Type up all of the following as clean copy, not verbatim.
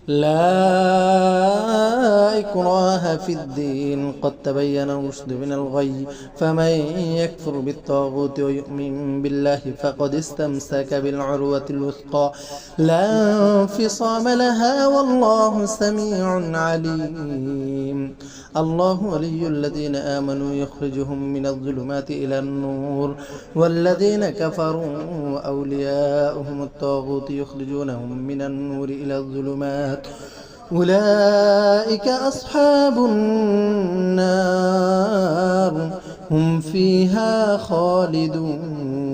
لا إكراه في الدين قد تبين الرشد من الغي فمن يكفر بالطاغوت ويؤمن بالله فقد استمسك بالعروة الوثقى لا انفصام لها والله سميع عليم. الله ولي الذين آمنوا يخرجهم من الظلمات إلى النور والذين كفروا أولياؤهم الطاغوت يخرجونهم من النور إلى الظلمات أولئك أصحاب النار هم فيها خالدون.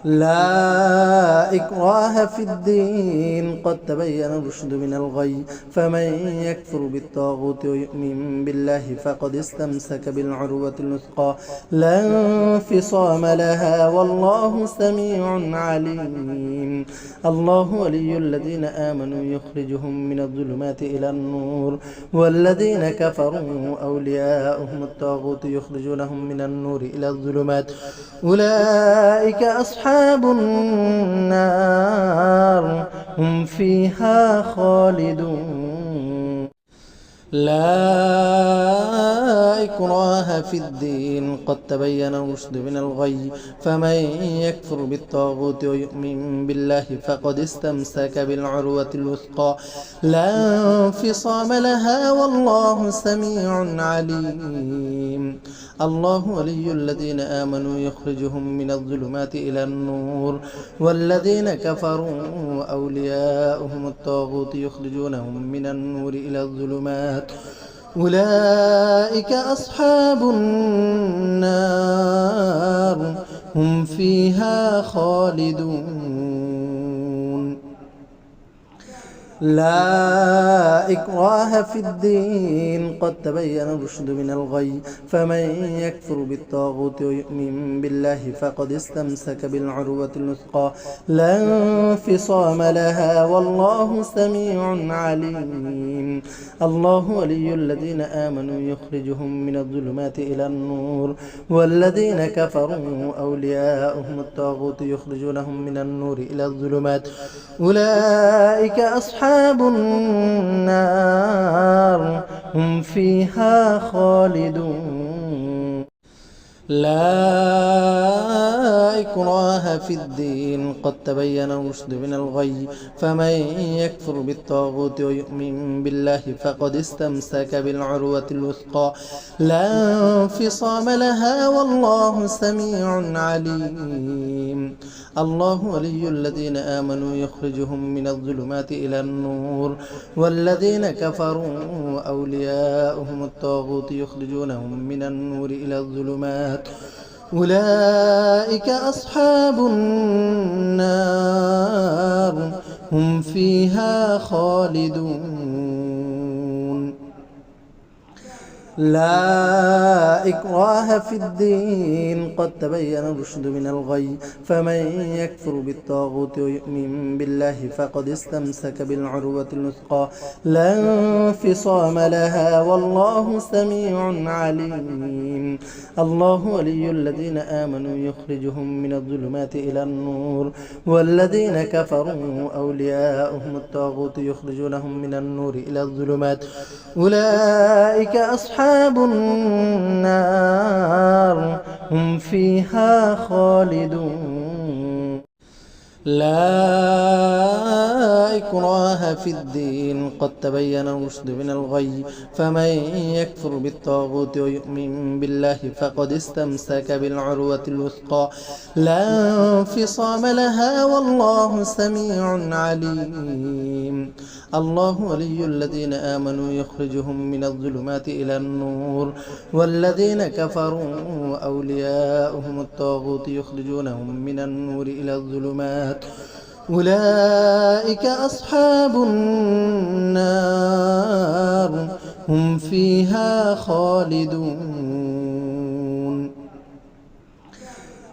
لا إكراه في الدين قد تبين الرشد من الغي فمن يكفر بالطاغوت ويؤمن بالله فقد استمسك بالعروة الوثقى لا انفصام لها والله سميع عليم. الله ولي الذين آمنوا يخرجهم من الظلمات إلى النور والذين كفروا أولياؤهم الطاغوت يخرجونهم من النور إلى الظلمات أولئك أصحاب النار هم فيها خالدون. لا إكراه في الدين قد تبين الرشد من الغي فمن يكفر بالطاغوت ويؤمن بالله فقد استمسك بالعروة الوثقى لا انفصام لها والله سميع عليم. الله ولي الذين آمنوا يخرجهم من الظلمات إلى النور والذين كفروا أولياؤهم الطاغوت يخرجونهم من النور إلى الظلمات أولئك أصحاب النار هم فيها خالدون. لا إكراه في الدين قد تبين الرشد من الغي فمن يكفر بالطاغوت ويؤمن بالله فقد استمسك بالعروة الوثقى لا انفصام لها والله سميع عليم. الله ولي الذين آمنوا يخرجهم من الظلمات إلى النور والذين كفروا أولياؤهم الطاغوت يخرجونهم من النور إلى الظلمات أولئك أصحاب النار هم فيها خالدون. لا إكراه في الدين قد تبين الرشد من الغي فمن يكفر بالطاغوت ويؤمن بالله فقد استمسك بالعروة الوثقى لا انفصام لها والله سميع عليم. الله ولي الذين آمنوا يخرجهم من الظلمات إلى النور والذين كفروا أولياؤهم الطاغوت يخرجونهم من النور إلى الظلمات أولئك أصحاب النار هم فيها خالدون. لا إكراه في الدين قد تبين الرشد من الغي فمن يكفر بالطاغوت ويؤمن بالله فقد استمسك بالعروة الوثقى لا انفصام لها والله سميع عليم. الله ولي الذين آمنوا يخرجهم من الظلمات إلى النور والذين كفروا أولياؤهم الطاغوت يخرجونهم من النور إلى الظلمات أولئك أصحاب النار هم فيها خالدون. لا إكراه في الدين قد تبين الرشد من الغي فمن يكفر بالطاغوت ويؤمن بالله فقد استمسك بالعروة الوثقى لا انفصام لها والله سميع عليم. الله ولي الذين آمنوا يخرجهم من الظلمات إلى النور والذين كفروا أولياؤهم الطاغوت يخرجونهم من النور إلى الظلمات أولئك أصحاب النار هم فيها خالدون.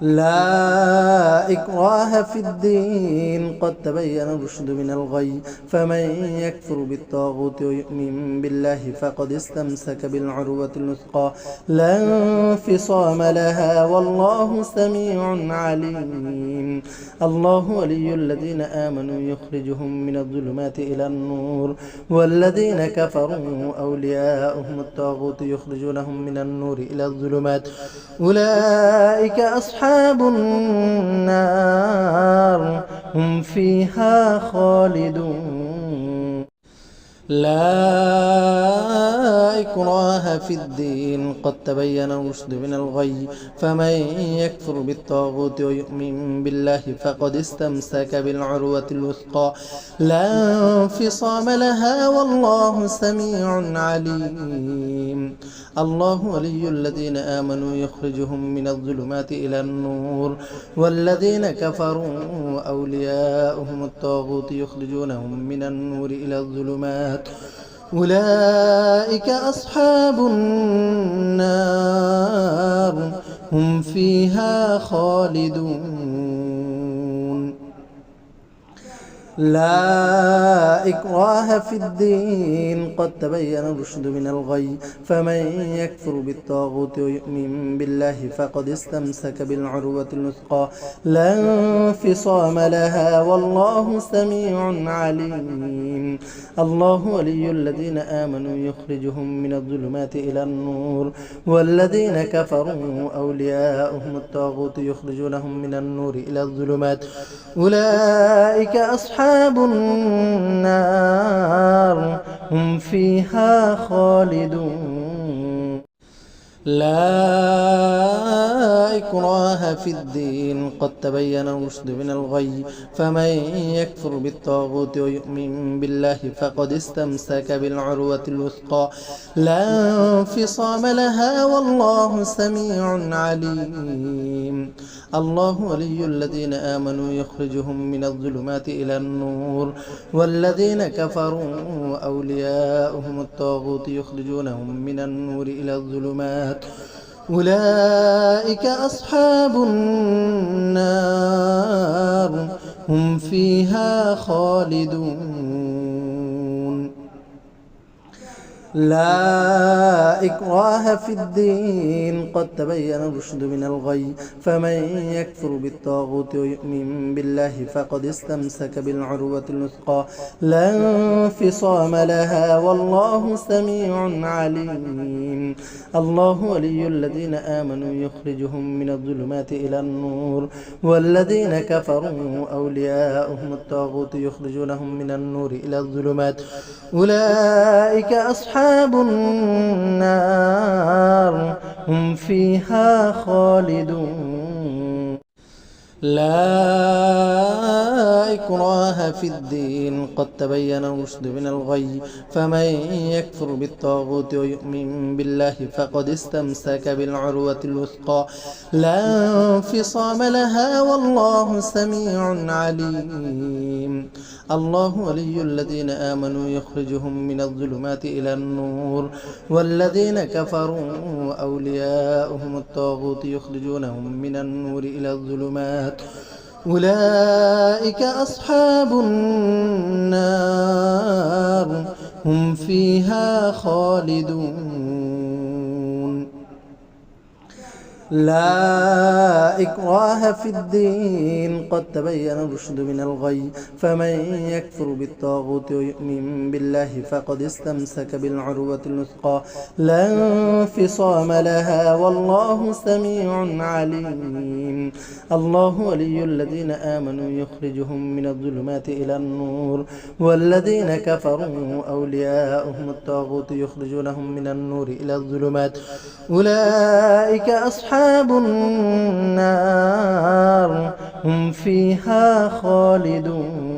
لا إكراه في الدين قد تبين الرشد من الغي فمن يكفر بالطاغوت ويؤمن بالله فقد استمسك بالعروة الوثقى لا انفصام لها والله سميع عليم الله ولي الذين آمنوا يخرجهم من الظلمات إلى النور والذين كفروا أولياؤهم الطاغوت يخرجونهم من النور إلى الظلمات أولئك أصحاب النار هم فيها خالدون لا إكراه في الدين قد تبين الرشد من الغي فمن يكفر بالطاغوت ويؤمن بالله فقد استمسك بالعروة الوثقى لا انفصام لها والله سميع عليم الله ولي الذين آمنوا يخرجهم من الظلمات إلى النور والذين كفروا أولياؤهم الطاغوت يخرجونهم من النور إلى الظلمات أولئك أصحاب النار هم فيها خالدون لا إكراه في الدين قد تبين الرشد من الغي فمن يكفر بالطاغوت ويؤمن بالله فقد استمسك بالعروة الوثقى لا انفصام لها والله سميع عليم الله ولي الذين آمنوا يخرجهم من الظلمات إلى النور والذين كفروا أولياؤهم الطاغوت يخرجونهم من النور إلى الظلمات أولئك أصحاب النار هم فيها خالدون لا إكراه في الدين قد تبين الرشد من الغي فمن يكفر بالطاغوت ويؤمن بالله فقد استمسك بالعروة الوثقى لا انفصام لها والله سميع عليم الله ولي الذين آمنوا يخرجهم من الظلمات إلى النور والذين كفروا أولياؤهم الطاغوت يخرجونهم من النور إلى الظلمات أولئك أصحاب النار هم فيها خالدون لا إكراه في الدين قد تبين الرشد من الغي فمن يكفر بالطاغوت ويؤمن بالله فقد استمسك بالعروة الوثقى لا انفصام لها والله سميع عليم الله ولي الذين آمنوا يخرجهم من الظلمات إلى النور والذين كفروا أولياؤهم الطاغوت يخرجونهم من النور إلى الظلمات أولئك أصحاب النار هم فيها خالدون لا إكراه في الدين قد تبين الرشد من الغي فمن يكفر بالطاغوت ويؤمن بالله فقد استمسك بالعروة الوثقى لا انفصام لها والله سميع عليم الله ولي الذين آمنوا يخرجهم من الظلمات إلى النور والذين كفروا أولياؤهم الطاغوت يخرجونهم من النور إلى الظلمات أولئك أصحاب النار هم فيها خالدون لا إكراه في الدين قد تبين الرشد من الغي فمن يكفر بالطاغوت ويؤمن بالله فقد استمسك بالعروة الوثقى لا انفصام لها والله سميع عليم الله ولي الذين آمنوا يخرجهم من الظلمات إلى النور والذين كفروا أولياؤهم الطاغوت يخرجونهم من النور إلى الظلمات أولئك أصحاب النار هم فيها خالدون